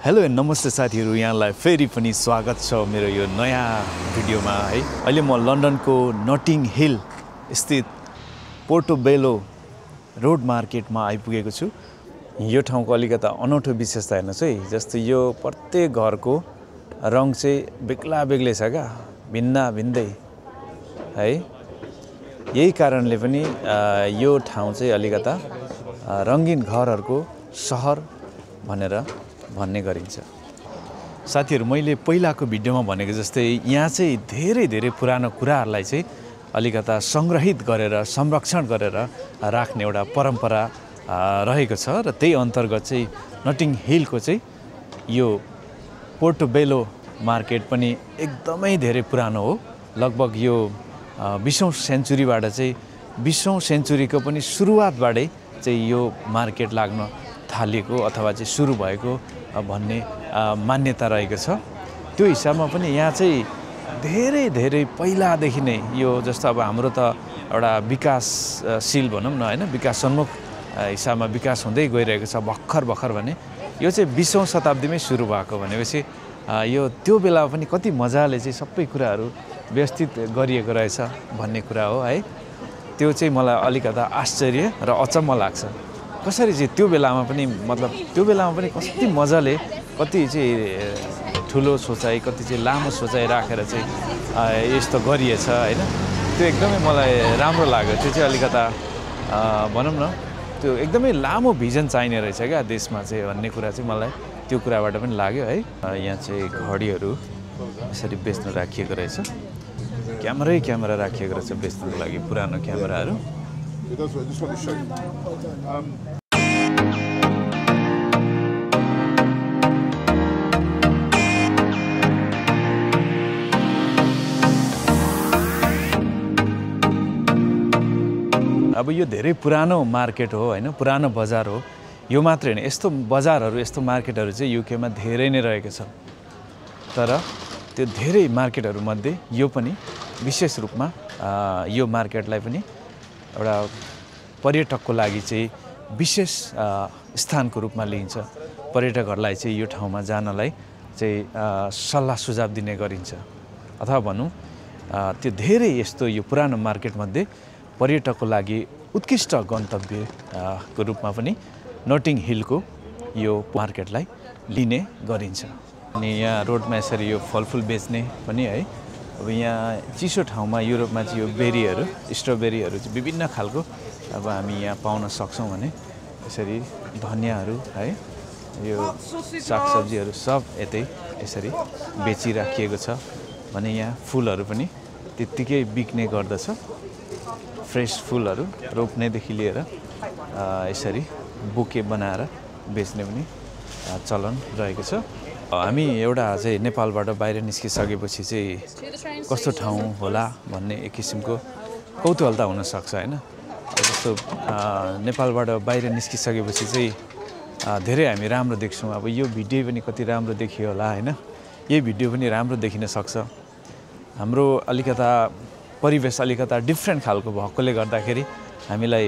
Hello नमस्ते साथीहरु, यहाँलाई फेरि पनि स्वागत छ मेरो यो नयाँ भिडियोमा है। अहिले म लन्डनको नटिङ हिल स्थित पोर्टोबेलो रोड मार्केटमा आइपुगेको छु। यो ठाउँको अलिकता अनौठो विशेषता हेर्नुस् है, जस्तो यो प्रत्येक घरको रङ चाहिँ बेग्लै छ क्या, भिन्दै है। यही कारणले पनि यो ठाउँ चाहिँ अलिकता रंगीन घरहरूको शहर भनेर भन्ने गरिन्छ। साथीहरु, मैले पहिलाको भिडियोमा भनेको जस्तै यहाँ चाहिँ धेरै पुरानो कुराहरूलाई चाहिँ अलिकता संग्रहित गरेर संरक्षण गरेर राख्ने एउटा परम्परा रहेको छ र त्यही अन्तर्गत चाहिँ नटिङ हिलको चाहिँ यो पोर्टोबेलो मार्केट पनि एकदमै धेरै पुरानो हो। लगभग यो 20औं सेन्चुरीबाट चाहिँ 20औं सेन्चुरीको पनि सुरुवातबाटै चाहिँ यो मार्केट लाग्न थालेको अथवा चाहिँ सुरु भएको भन्ने मान्यता रहेको छ। त्यो हिसाबमा पनि यहाँ चाहिँ धेरै पहिलादेखि नै यो जस्तो अब हाम्रो त एउटा विकासशील भनौँ न हैन, विकासोन्मुख हिसाबमा विकास हुँदै गइरहेको छ भर्खर भने। यो चाहिँ 20औं शताब्दीमै सुरु भएको भनेपछि यो त्यो बेला पनि कति मजाले चाहिँ सबै कुराहरू व्यवस्थित गरिएको रहेछ भन्ने कुरा हो है। त्यो चाहिँ मलाई अलिकता आश्चर्य र अचम्म लाग्छ। कसरी चाहिँ त्यो बेलामा पनि कति मजाले, कति चाहिँ ठुलो सोचाइ, कति चाहिँ लामो सोचाइ राखेर चाहिँ यस्तो गरिएछ हैन। त्यो एकदमै मलाई राम्रो लाग्यो। त्यो चाहिँ अलिकता भनौँ न, त्यो एकदमै लामो भिजन चाहिने रहेछ क्या देशमा चाहिँ भन्ने कुरा चाहिँ मलाई त्यो कुराबाट पनि लाग्यो है। यहाँ चाहिँ घडीहरू यसरी बेच्न राखिएको रहेछ, क्यामेरा राखिएको रहेछ बेच्नको लागि, पुरानो क्यामेराहरू। अब यो धेरै पुरानो मार्केट हो हैन, पुरानो बजार हो। यो मात्रै हैन, यस्तो बजारहरू, यस्तो मार्केटहरू चाहिँ युकेमा धेरै नै रहेको छ। तर त्यो धेरै मार्केटहरू मध्ये यो पनि विशेष रूपमा यो मार्केटलाई पनि एउटा पर्यटकको लागि चाहिँ विशेष स्थानको रूपमा लिइन्छ। पर्यटकहरूलाई चाहिँ यो ठाउँमा जानलाई चाहिँ सल्लाह सुझाव दिने गरिन्छ। अथवा भनौँ त्यो धेरै यस्तो यो पुरानो मार्केट मध्ये पर्यटकको लागि उत्कृष्ट गन्तव्यको रूपमा पनि नटिङ हिलको यो मार्केटलाई लिने गरिन्छ। अनि यहाँ रोडमा यसरी यो फलफुल बेच्ने पनि है। अब यहाँ चिसो ठाउँमा युरोपमा चाहिँ यो बेरीहरू, स्ट्रबेरीहरू चाहिँ विभिन्न खालको अब हामी यहाँ पाउन सक्छौँ भने यसरी धनियाहरू है, यो सागसब्जीहरू सब यतै यसरी बेचिराखिएको छ भने यहाँ फुलहरू पनि त्यत्तिकै बिक्ने गर्दछ। फ्रेस फुलहरू रोप्नेदेखि लिएर यसरी बुके बनाएर बेच्ने पनि चलन रहेको छ। हामी एउटा चाहिँ नेपालबाट बाहिर निस्किसकेपछि चाहिँ कस्तो ठाउँ होला भन्ने एक किसिमको कौतूहलता हुनसक्छ हैन। जस्तो नेपालबाट बाहिर निस्किसकेपछि चाहिँ धेरै हामी राम्रो देख्छौँ। अब यो भिडियो पनि कति राम्रो देखियो होला हैन, यही भिडियो पनि राम्रो देखिन सक्छ। हाम्रो अलिकता परिवेश अलिकता डिफ्रेन्ट खालको भएकोले गर्दाखेरि हामीलाई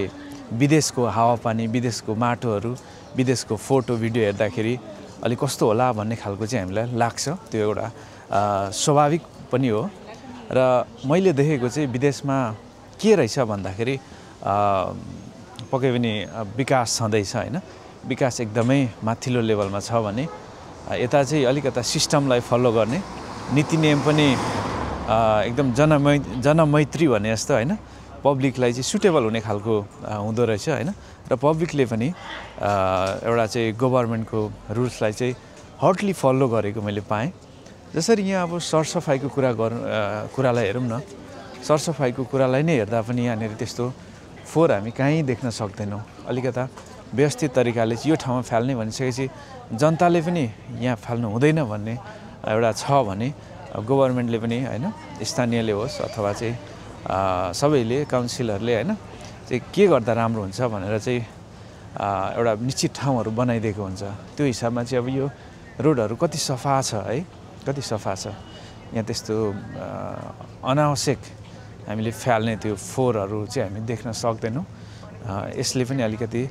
विदेशको हावापानी, विदेशको माटोहरू, विदेशको फोटो भिडियो हेर्दाखेरि अलि कस्तो होला भन्ने खालको चाहिँ हामीलाई लाग्छ। त्यो एउटा स्वाभाविक पनि हो। र मैले देखेको चाहिँ विदेशमा के रहेछ भन्दाखेरि पक्कै पनि विकास छँदैछ हैन, विकास एकदमै माथिल्लो लेभलमा छ भने यता चाहिँ अलिकता सिस्टमलाई फलो गर्ने, नीति नियम पनि एकदम जनमैत्री भने जस्तो हैन, पब्लिकलाई चाहिँ सुटेबल हुने खालको हुँदो रहेछ हैन। र पब्लिकले पनि एउटा चाहिँ गभर्नमेन्टको रुल्सलाई चाहिँ हर्टली फलो गरेको मैले पाएँ। जसरी यहाँ अब सरसफाइको कुरालाई हेरौँ न, सरसफाइको कुरालाई नै हेर्दा पनि यहाँनिर त्यस्तो फोहोर हामी कहीँ देख्न सक्दैनौँ। अलिकता व्यवस्थित तरिकाले यो ठाउँमा फाल्ने भनिसकेपछि जनताले पनि यहाँ फाल्नु हुँदैन भन्ने एउटा छ भने गभर्नमेन्टले पनि हैन, स्थानीयले होस् अथवा चाहिँ सबैले, काउन्सिलरले हैन, चाहिँ के गर्दा राम्रो हुन्छ भनेर चाहिँ एउटा निश्चित ठाउँहरू बनाइदिएको हुन्छ। त्यो हिसाबमा चाहिँ अब यो रोडहरू कति सफा छ है, कति सफा छ। यहाँ त्यस्तो अनावश्यक हामीले फाल्ने त्यो फोहोरहरू चाहिँ हामी देख्न सक्दैनौँ। यसले पनि अलिकति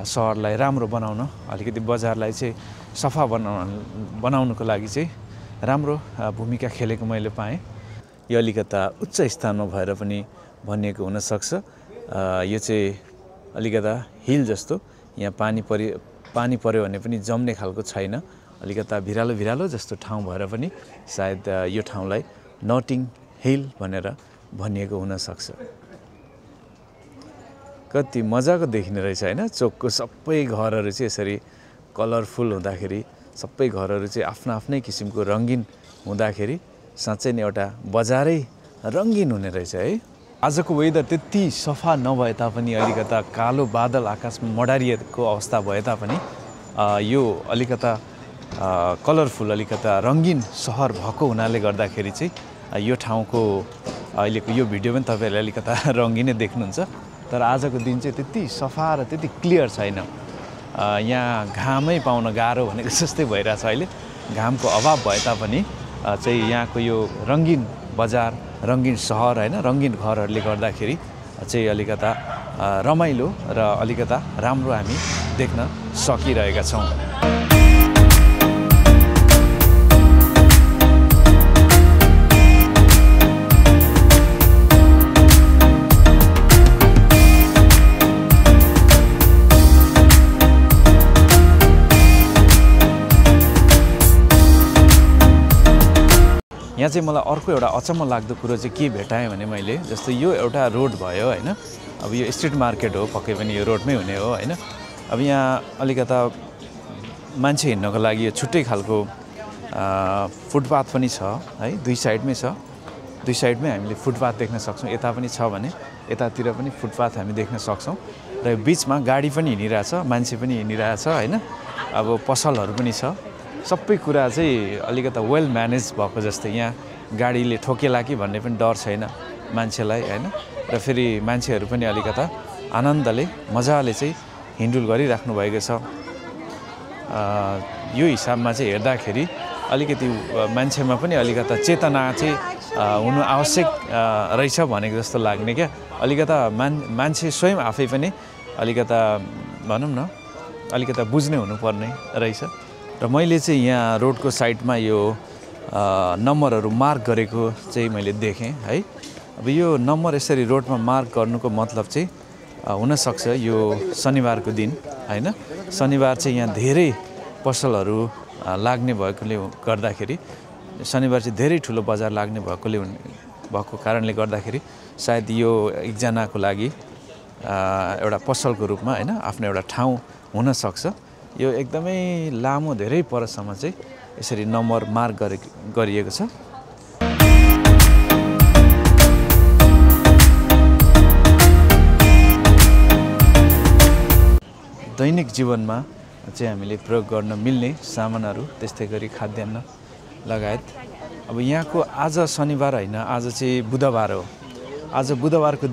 सहरलाई राम्रो बनाउन, अलिकति बजारलाई चाहिँ सफा बनाउनको लागि चाहिँ राम्रो भूमिका खेलेको मैले पाएँ। यो अलिकता उच्च स्थानमा भएर पनि भनिएको हुनसक्छ। यो चाहिँ अलिकता हिल जस्तो, यहाँ पानी पर्यो भने पनि जम्ने खालको छैन, अलिकता भिरालो जस्तो ठाउँ भएर पनि सायद यो ठाउँलाई नटिङ हिल भनेर भनिएको हुनसक्छ। कति मजाको देखिने रहेछ होइन। चोकको सबै घरहरू चाहिँ यसरी कलरफुल हुँदाखेरि, सबै घरहरू चाहिँ आफ्नै किसिमको रङ्गिन हुँदाखेरि साँच्चै नै एउटा बजारै रङ्गिन हुने रहेछ है। आजको वेदर त्यति सफा नभए तापनि, अलिकता कालो बादल आकाशमा मडारिएको अवस्था भए तापनि यो अलिकता कलरफुल, अलिकता रङ्गिन सहर भएको हुनाले गर्दाखेरि चाहिँ यो ठाउँको अहिलेको यो भिडियो पनि तपाईँहरूले अलिकता रङ्गिनै देख्नुहुन्छ। तर आजको दिन चाहिँ त्यति सफा र त्यति क्लियर छैन। यहाँ घामै पाउन गाह्रो भनेको जस्तै भइरहेछ अहिले। घामको अभाव भए तापनि चाहिँ यहाँको यो रङ्गिन बजार, रङ्गिन सहर होइन, रङ्गिन घरहरूले गर्दाखेरि चाहिँ अलिकता रमाइलो र अलिकता राम्रो हामी देख्न सकिरहेका छौँ। यहाँ चाहिँ मलाई अर्को एउटा अचम्म लाग्दो कुरो चाहिँ के भेटाएँ भने मैले, जस्तो यो एउटा रोड भयो होइन, अब यो स्ट्रिट मार्केट हो, पक्कै पनि यो रोडमै हुने हो होइन। अब यहाँ अलिकता मान्छे हिँड्नको लागि यो छुट्टै खालको फुटपाथ पनि छ है, दुई साइडमै छ। दुई साइडमै हामीले फुटपाथ देख्न सक्छौँ। यता पनि छ भने यतातिर पनि फुटपाथ हामी देख्न सक्छौँ। र बिचमा गाडी पनि हिँडिरहेछ, मान्छे पनि हिँडिरहेछ होइन। अब पसलहरू पनि छ। सबै कुरा चाहिँ अलिकता वेल म्यानेज भएको जस्तै, यहाँ गाडीले ठोकेला कि भन्ने पनि डर छैन मान्छेलाई होइन। र फेरि मान्छेहरू पनि अलिकता आनन्दले मजाले चाहिँ हिँडुल गरिराख्नु भएको छ। यो हिसाबमा चाहिँ हेर्दाखेरि अलिकति मान्छेमा पनि अलिकता चेतना चाहिँ हुनु आवश्यक रहेछ भनेको जस्तो लाग्ने क्या। अलिकता मान्छे स्वयं आफै पनि अलिकता भनौँ न अलिकता बुझ्ने हुनुपर्ने रहेछ। र मैले चाहिँ यहाँ रोडको साइडमा यो नम्बरहरू मार्क गरेको चाहिँ मैले देखेँ है। अब यो नम्बर यसरी रोडमा मार्क गर्नुको मतलब चाहिँ हुनसक्छ यो शनिबारको दिन होइन। शनिबार चाहिँ यहाँ धेरै पसलहरू लाग्ने भएकोले गर्दाखेरि, शनिबार चाहिँ धेरै ठुलो बजार लाग्ने भएको कारणले गर्दाखेरि सायद यो एकजनाको लागि एउटा पसलको रूपमा होइन आफ्नो एउटा ठाउँ हुनसक्छ। यो एकदमै लामो, धेरै परसम्म चाहिँ यसरी नम्बर मार्क गरिएको छ। दैनिक जीवनमा चाहिँ हामीले प्रयोग गर्न मिल्ने सामानहरू, त्यस्तै गरी खाद्यान्न लगायत। अब यहाँको आज शनिबार होइन, आज चाहिँ बुधबार हो। आज बुधबारको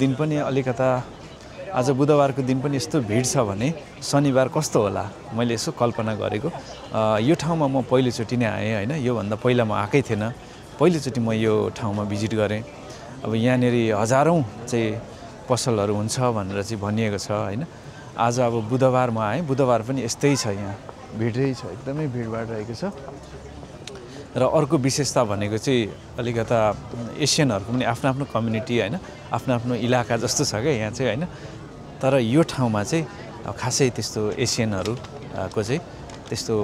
दिन पनि यस्तो भिड छ भने शनिबार कस्तो होला मैले यसो कल्पना गरेको। यो ठाउँमा म पहिलोचोटि नै आएँ होइन। योभन्दा पहिला म आएकै थिएन, पहिलोचोटि म यो ठाउँमा भिजिट गरेँ। अब यहाँनिर हजारौँ चाहिँ पसलहरू हुन्छ भनेर चाहिँ भनिएको छ होइन। आज अब बुधबार म आएँ, बुधबार पनि यस्तै छ, यहाँ भिडै छ, एकदमै भिडभाड रहेको छ। र अर्को विशेषता भनेको चाहिँ अलिकता एसियनहरूको पनि आफ्नो कम्युनिटी होइन, आफ्नो इलाका जस्तो छ क्या यहाँ चाहिँ होइन। तर यो ठाउँमा चाहिँ खासै त्यस्तो एसियनहरूको चाहिँ त्यस्तो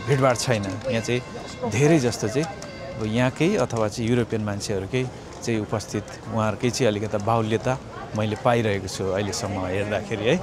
भिडभाड छैन। यहाँ चाहिँ धेरै जस्तो चाहिँ अब यहाँकै अथवा चाहिँ युरोपियन मान्छेहरूकै चाहिँ उपस्थित, उहाँहरूकै चाहिँ अलिकता बाहुल्यता मैले पाइरहेको छु अहिलेसम्म हेर्दाखेरि है।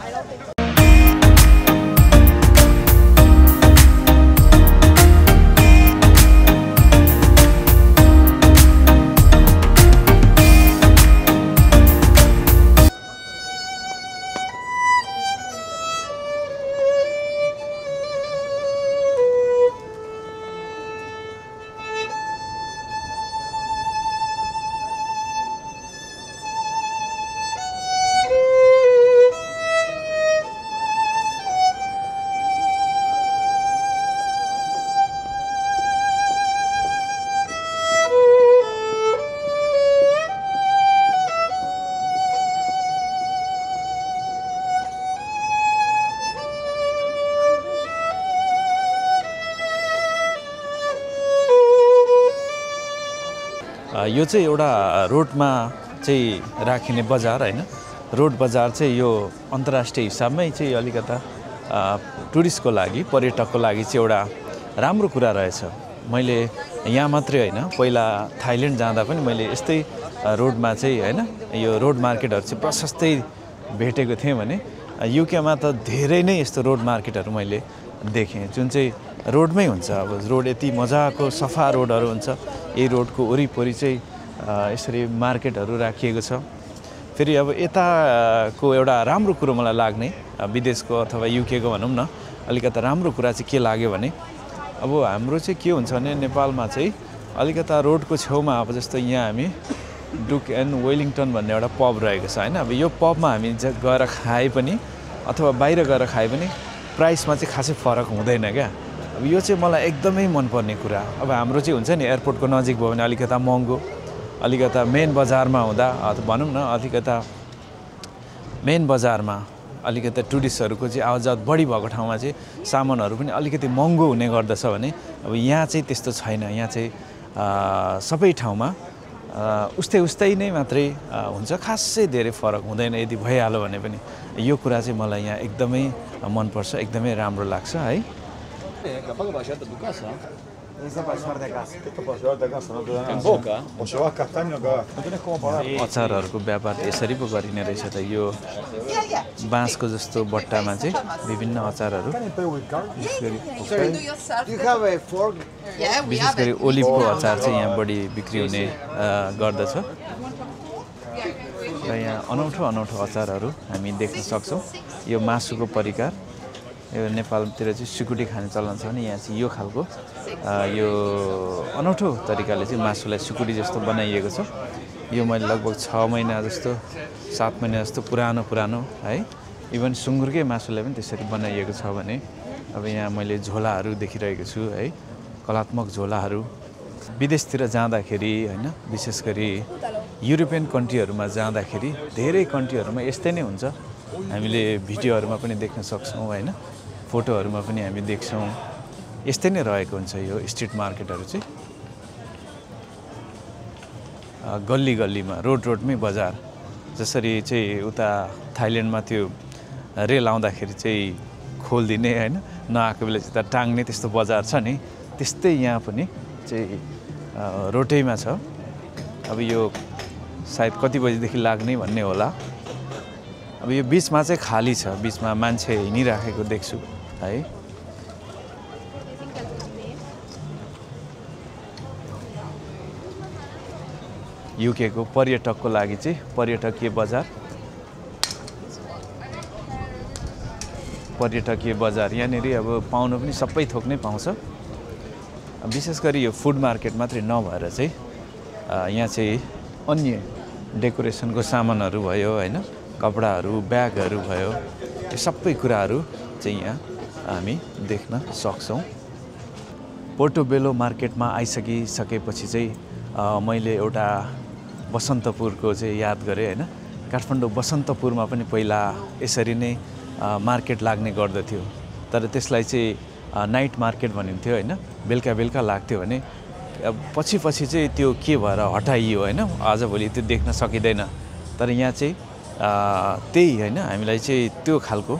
यो चाहिँ एउटा रोडमा चाहिँ राखिने बजार हैन। रोड बजार चाहिँ यो अन्तर्राष्ट्रिय हिसाबमै चाहिँ अलिकता टुरिस्टको लागि पर्यटकको लागि चाहिँ एउटा राम्रो कुरा रहेछ। मैले यहाँ मात्रै हैन पहिला थाइल्यान्ड जाँदा पनि मैले यस्तै रोडमा चाहिँ हैन यो रोड मार्केटहरु चाहिँ प्रशस्तै भेटेको थिएँ भने युकेमा त धेरै नै यस्तो रोड मार्केटहरु मैले देखेँ जुन चाहिँ रोडमै हुन्छ। अब रोड यति मजाको सफा रोडहरु हुन्छ। यही रोडको वरिपरि चाहिँ यसरी मार्केटहरु राखिएको छ। फेरि अब यताको एउटा राम्रो कुरो मलाई लाग्ने विदेशको अथवा युकेको भनौँ न अलिकता राम्रो कुरा चाहिँ के लाग्यो भने अब हाम्रो चाहिँ के हुन्छ भने नेपालमा चाहिँ अलिकता रोडको छेउमा अब जस्तो यहाँ हामी डुक एन्ड वेलिङटन भन्ने एउटा पब रहेको छ हैन। अब यो पबमा हामी गएर खाए पनि अथवा बाहिर गएर खाए पनि प्राइसमा चाहिँ खासै फरक हुँदैन क्या। अब यो चाहिँ मलाई एकदमै मनपर्ने कुरा। अब हाम्रो चाहिँ हुन्छ नि एयरपोर्टको नजिक भयो भने अलिकता महँगो, अलिकता मेन बजारमा हुँदा अथवा भनौँ न अलिकता मेन बजारमा अलिकता टुरिस्टहरूको चाहिँ आवतजावत बढी भएको ठाउँमा चाहिँ सामानहरू पनि अलिकति महँगो हुने गर्दछ भने अब यहाँ चाहिँ त्यस्तो छैन। यहाँ चाहिँ सबै ठाउँमा उस्तै नै मात्रै हुन्छ, खासै धेरै फरक हुँदैन। यदि भइहाल्यो भने पनि यो कुरा चाहिँ मलाई यहाँ एकदमै मनपर्छ, एकदमै राम्रो लाग्छ है। अचारहरूको व्यापार यसरी पो गरिने रहेछ त। यो बाँसको जस्तो बट्टामा चाहिँ विभिन्न अचारहरू विशेष गरी ओलिभको अचार चाहिँ यहाँ बढी बिक्री हुने गर्दछ र यहाँ अनौठो अनौठो अचारहरू हामी देख्न सक्छौँ। यो मासुको परिकार, यो नेपालतिर चाहिँ सुकुटी खाने चलन छ भने यहाँ चाहिँ यो खालको यो अनौठो तरिकाले चाहिँ मासुलाई सुकुटी जस्तो बनाइएको छ। यो मैले लगभग 6 महिना जस्तो 7 महिना जस्तो पुरानो है। इभन सुँगुरकै मासुलाई पनि त्यसरी बनाइएको छ भने अब यहाँ मैले झोलाहरू देखिरहेको छु है, कलात्मक झोलाहरू। विदेशतिर जाँदाखेरि हैन विशेष गरी युरोपियन कन्ट्रीहरूमा जाँदाखेरि धेरै कन्ट्रीहरूमा यस्तै नै हुन्छ। हामीले भिडियोहरूमा पनि देख्न सक्छौँ हैन, फोटोहरूमा पनि हामी देख्छौँ यस्तै नै रहेको हुन्छ। यो स्ट्रिट मार्केटहरू चाहिँ गल्ली गल्लीमा रोडमै बजार जसरी चाहिँ उता थाइल्यान्डमा त्यो रेल आउँदाखेरि चाहिँ खोलिदिने हैन, नआएको बेला चाहिँ टाङ्ने त्यस्तो बजार छ नि, त्यस्तै यहाँ पनि चाहिँ रोडैमा छ। अब यो सायद कति बजीदेखि लाग्ने भन्ने होला। अब यो बीचमा चाहिँ खाली छ, बीचमा मान्छे हिँडिराखेको देख्छु है। युकेको पर्यटकको लागि चाहिँ पर्यटकीय बजार यहाँनिर अब पाउनु पनि सबै थोक नै पाउँछ। विशेष गरी यो फुड मार्केट मात्रै नभएर चाहिँ यहाँ चाहिँ अन्य डेकोरेसनको सामानहरू भयो हैन, कपडाहरू, ब्यागहरू भयो, यो सबै कुराहरू चाहिँ यहाँ हामी देख्न सक्छौँ। पोर्टोबेलो मार्केटमा आइसकेपछि चाहिँ मैले एउटा बसन्तपुरको चाहिँ याद गरेँ हैन। काठमाडौँ बसन्तपुरमा पनि पहिला यसरी नै मार्केट लाग्ने गर्दथ्यो, तर त्यसलाई चाहिँ नाइट मार्केट भनिन्थ्यो हैन, बेलुका लाग्थ्यो भने पछि चाहिँ त्यो के भएर हटाइयो हैन, आजभोलि त्यो देख्न सकिँदैन। तर यहाँ चाहिँ त्यही हैन, हामीलाई चाहिँ त्यो खालको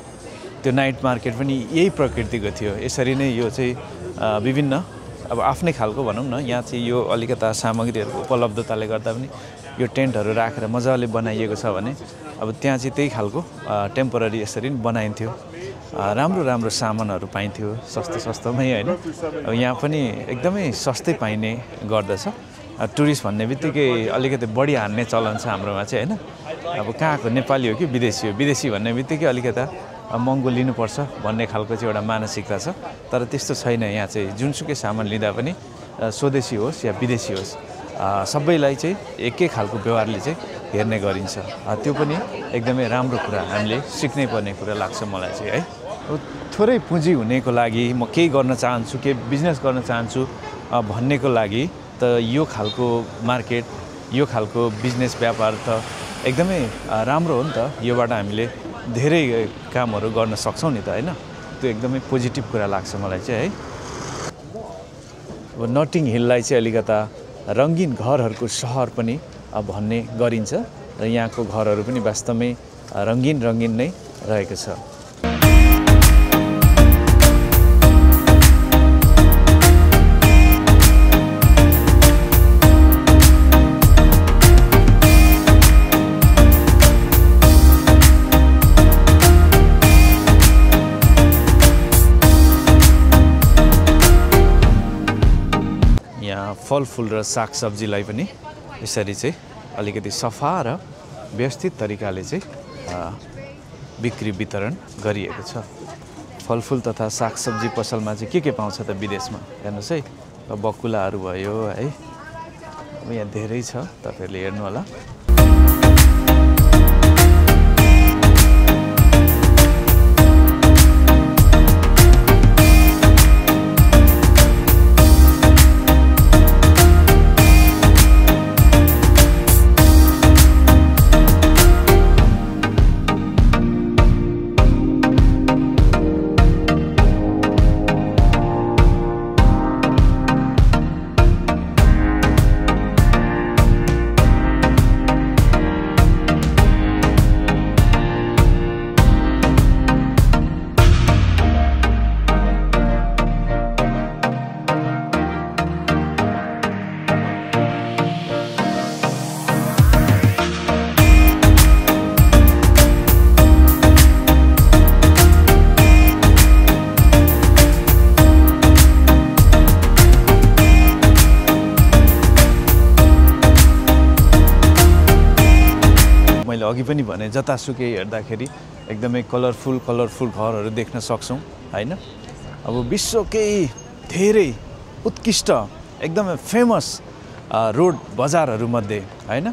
त्यो नाइट मार्केट पनि यही प्रकृतिको थियो। यसरी नै यो चाहिँ विभिन्न अब आफ्नै खालको भनौँ न, यहाँ चाहिँ यो अलिकता सामग्रीहरूको उपलब्धताले गर्दा पनि यो टेन्टहरू राखेर मजाले बनाइएको छ भने अब त्यहाँ चाहिँ त्यही खालको टेम्पोररी यसरी नै बनाइन्थ्यो। राम्रो सामानहरू पाइन्थ्यो सस्तोमै हैन। अब यहाँ पनि एकदमै सस्तै पाइने गर्दछ। टुरिस्ट भन्ने बित्तिकै अलिकति बढी हान्ने चलन छ हाम्रोमा चाहिँ हैन। अब कहाँको नेपाली हो कि विदेशी हो, विदेशी भन्ने बित्तिकै अलिकता महँगो लिनुपर्छ भन्ने खालको चाहिँ एउटा मानसिकता छ। तर त्यस्तो छैन। यहाँ चाहिँ जुनसुकै सामान लिँदा पनि स्वदेशी होस् या विदेशी होस् सबैलाई चाहिँ एकै खालको व्यवहारले चाहिँ हेर्ने गरिन्छ। त्यो पनि एकदमै राम्रो कुरा, हामीले सिक्नै पर्ने कुरा लाग्छ मलाई चाहिँ है। थोरै पुँजी हुनेको लागि म केही गर्न चाहन्छु, केही बिजनेस गर्न चाहन्छु भन्नेको लागि त यो खालको मार्केट, यो खालको बिजनेस व्यापार त एकदमै राम्रो हो नि त। योबाट हामीले धेरै कामहरू गर्न सक्छौँ नि त हैन। त्यो एकदमै पोजिटिभ कुरा लाग्छ मलाई चाहिँ है। अब नटिङ हिललाई चाहिँ अलिकता रङ्गीन घरहरूको सहर पनि भन्ने गरिन्छ र यहाँको घरहरू पनि वास्तवमै रङ्गीन नै रहेको छ। फलफुल र सागसब्जीलाई पनि यसरी चाहिँ अलिकति सफा र व्यवस्थित तरिकाले चाहिँ बिक्री वितरण गरिएको छ। फलफुल तथा सागसब्जी पसलमा चाहिँ के पाउँछ त विदेशमा हेर्नुहोस् है, बकुलाहरू भयो है, अब यहाँ धेरै छ, तपाईँहरूले हेर्नु होला। अघि पनि भने जतासुकै हेर्दाखेरि एकदमै कलरफुल घरहरू देख्न सक्छौँ हैन। अब विश्वकै धेरै उत्कृष्ट एकदमै फेमस रोड बजारहरूमध्ये हैन,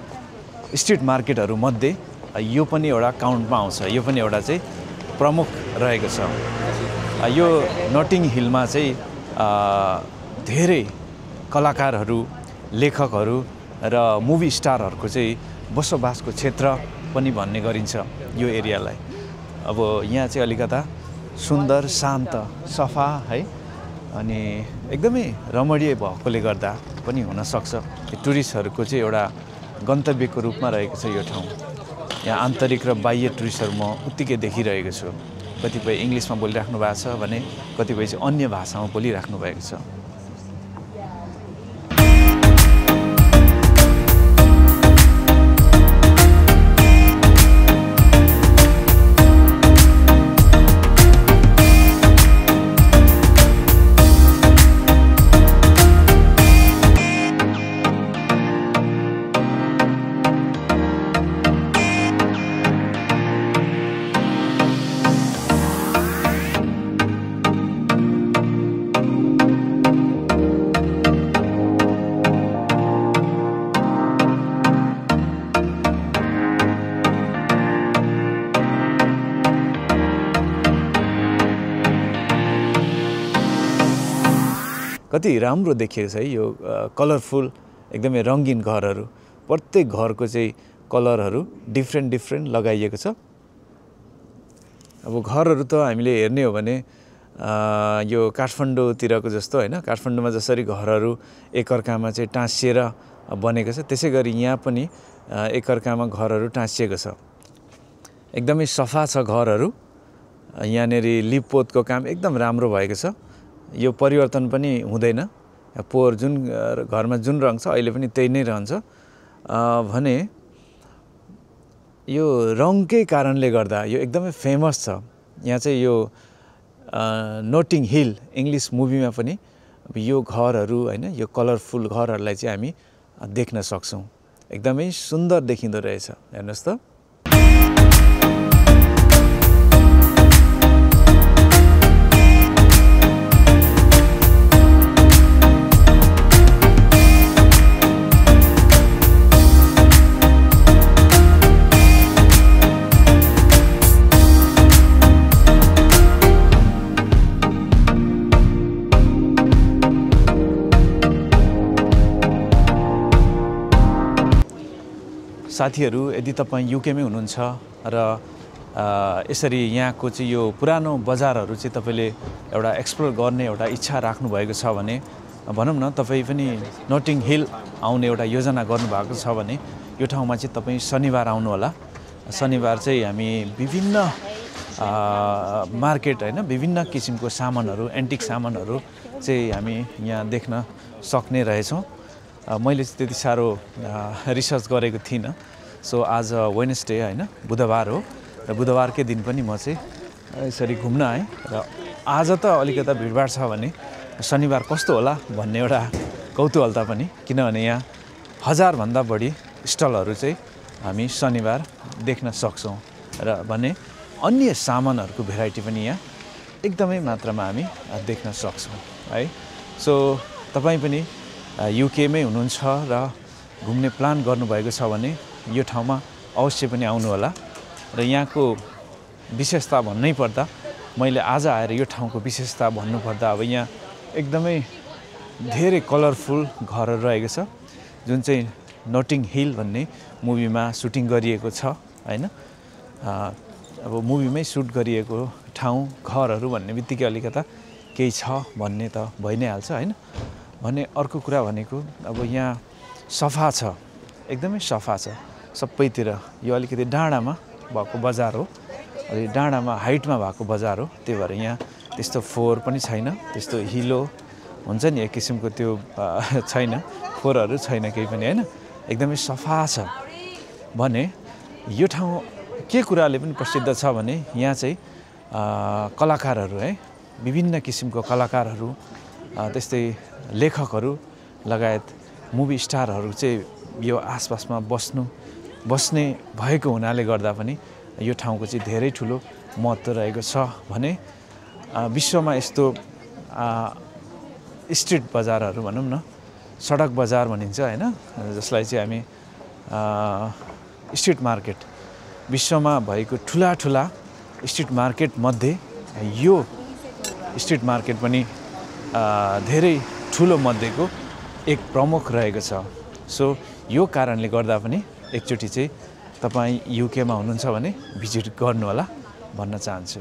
स्ट्रिट मार्केटहरूमध्ये यो पनि एउटा काउन्टमा आउँछ। यो पनि एउटा चाहिँ प्रमुख रहेको छ। यो नटिङ हिलमा चाहिँ धेरै कलाकारहरू, लेखकहरू र मुभी स्टारहरूको चाहिँ बसोबासको क्षेत्र पनि भन्ने गरिन्छ यो एरियालाई। अब यहाँ चाहिँ अलिकता सुन्दर, शान्त, सफा है, अनि एकदमै रमणीय भएकोले गर्दा पनि हुनसक्छ टुरिस्टहरूको चाहिँ एउटा गन्तव्यको रूपमा रहेको छ यो ठाउँ। यहाँ आन्तरिक र बाह्य टुरिस्टहरू म उत्तिकै देखिरहेको छु। कतिपय इङ्ग्लिसमा बोलिराख्नु भएको छ भने कतिपय चाहिँ अन्य भाषामा बोलिराख्नु भएको छ। कति राम्रो देखिएको छ है यो कलरफुल एकदमै रङ्गीन घरहरू। प्रत्येक घरको चाहिँ कलरहरू डिफ्रेन्ट लगाइएको छ। अब घरहरू त हामीले हेर्ने हो भने यो काठमाडौँतिरको जस्तो हैन, काठमाडौँमा जसरी घरहरू एकअर्कामा चाहिँ टाँसिएर बनेको छ त्यसै गरी यहाँ पनि एकअर्कामा घरहरू टाँसिएको छ। एकदमै सफा छ घरहरू। यहाँनेरि लिपपोतको काम एकदम राम्रो भएको छ। यो परिवर्तन पनि हुँदैन। पोहोर जुन घरमा जुन रङ छ अहिले पनि त्यही नै रहन्छ भने यो रङकै कारणले गर्दा यो एकदमै फेमस छ। यहाँ चाहिँ यो नोटिङ हिल इङ्ग्लिस मुभीमा पनि यो घरहरू हैन, यो कलरफुल घरहरूलाई चाहिँ हामी देख्न सक्छौँ। एकदमै सुन्दर देखिँदो रहेछ, हेर्नुहोस् त। साथीहरू, यदि तपाईँ युकेमै हुनुहुन्छ र यसरी यहाँको चाहिँ यो पुरानो बजारहरू चाहिँ तपाईँले एउटा एक्सप्लोर गर्ने एउटा इच्छा राख्नुभएको छ भने भनौँ न तपाईँ पनि नोटिङ हिल आउने एउटा योजना गर्नुभएको छ भने यो ठाउँमा चाहिँ तपाईँ शनिबार आउनुहोला। शनिबार चाहिँ हामी विभिन्न मार्केट होइन विभिन्न किसिमको सामानहरू एन्टिक सामानहरू चाहिँ हामी यहाँ देख्न सक्ने रहेछौँ। मैले चाहिँ त्यति साह्रो रिसर्च गरेको थिइनँ। सो आज वेडनेसडे होइन बुधबार हो र बुधबारकै दिन पनि म चाहिँ यसरी घुम्न आएँ र आज त अलिकता भिडभाड छ भने शनिबार कस्तो होला भन्ने एउटा कौतूहलता पनि, किनभने यहाँ 1000भन्दा बढी स्टलहरू चाहिँ हामी शनिबार देख्न सक्छौँ र भने अन्य सामानहरूको भेराइटी पनि यहाँ एकदमै मात्रामा हामी देख्न सक्छौँ है। सो तपाईँ पनि युकेमै हुनुहुन्छ र घुम्ने प्लान गर्नुभएको छ भने यो ठाउँमा अवश्य पनि आउनुहोला। र यहाँको विशेषता भन्नै पर्दा मैले आज आएर यो ठाउँको विशेषता भन्नुपर्दा अब यहाँ एकदमै धेरै कलरफुल घरहरू रहेको छ, जुन चाहिँ नोटिङ हिल भन्ने मुभीमा सुटिङ गरिएको छ होइन। अब मुभीमै सुट गरिएको ठाउँ घरहरू भन्ने बित्तिकै अलिकता केही छ भन्ने त भइ नै हाल्छ होइन। भने अर्को कुरा भनेको अब यहाँ सफा छ, एकदमै सफा छ सबैतिर। यो अलिकति डाँडामा भएको बजार हो, अलि डाँडामा हाइटमा भएको बजार हो, त्यही भएर यहाँ त्यस्तो फोहोर पनि छैन, त्यस्तो हिलो हुन्छ नि एक किसिमको त्यो छैन, फोहोरहरू छैन केही पनि होइन, एकदमै सफा छ। भने यो ठाउँ के कुराले पनि प्रसिद्ध छ भने यहाँ चाहिँ कलाकारहरू है विभिन्न किसिमको कलाकारहरू त्यस्तै लेखकहरू लगायत मुभी स्टारहरू चाहिँ यो आसपासमा बस्ने भएको हुनाले गर्दा पनि यो ठाउँको चाहिँ धेरै ठुलो महत्त्व रहेको छ। भने विश्वमा यस्तो स्ट्रिट बजारहरू भनौँ न, सडक बजार भनिन्छ होइन, जसलाई चाहिँ हामी स्ट्रिट मार्केट, विश्वमा भएको ठुला स्ट्रिट मार्केट मध्ये यो स्ट्रिट मार्केट पनि धेरै ठुलो मध्येको एक प्रमुख रहेको छ। सो यो कारणले गर्दा पनि एकचोटि चाहिँ तपाईँ युकेमा हुनुहुन्छ भने भिजिट गर्नुहोला भन्न चाहन्छु।